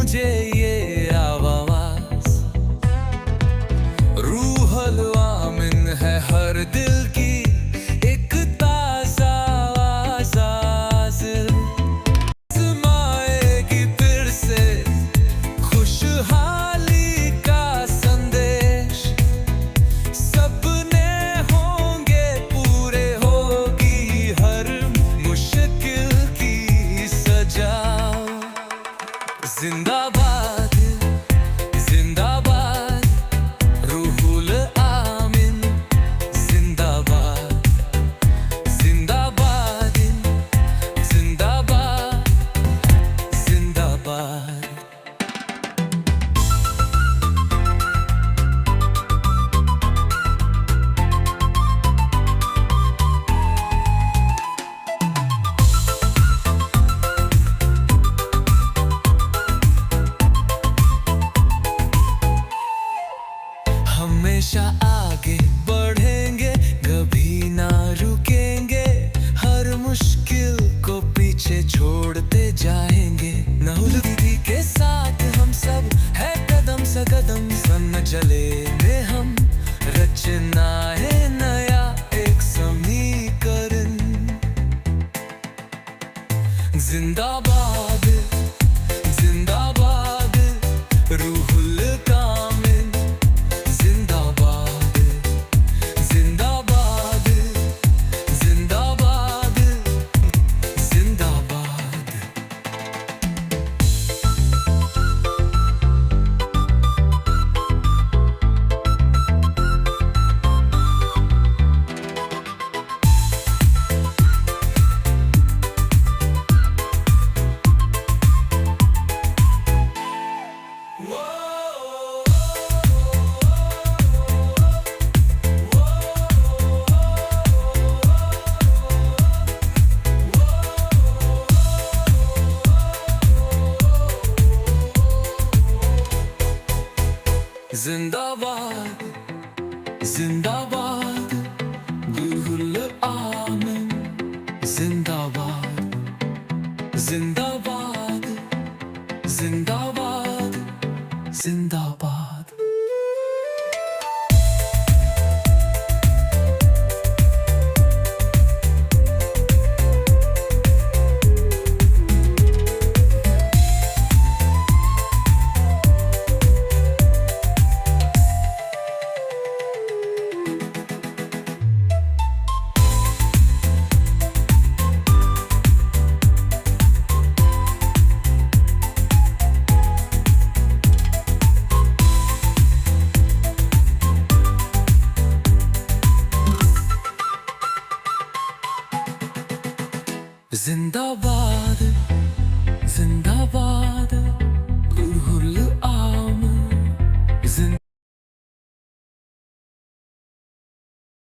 मुझे ये आवाज़। रूहुल आमिन है हर दिल की एक ताज़ा आवाज़। आज़माएगी फिर से खुशहाली का संदेश। सपने होंगे पूरे, होगी हर मुश्किल की सजा। जिंदाबाद जिंदाबाद रूहुल आमिन, जिंदाबाद जिंदाबाद जिंदाबाद जिंदाबाद। हमेशा आगे बढ़ेंगे, कभी ना रुकेंगे। हर मुश्किल को पीछे छोड़ते जाएंगे। नहुल दीदी के साथ हम सब है कदम से कदम संग चलेंगे हम। रचना है नया एक समीकरण। जिंदाबाद जिंदाबाद रूहुल आमिन, जिंदाबाद जिंदाबाद जिंदाबाद जिंदाबाद। जिंदाबाद जिंदाबाद रूहुल आमिन, जिंदाबाद जिंदाबाद जिंदाबाद जिंदाबाद। जिंदाबाद जिंदाबाद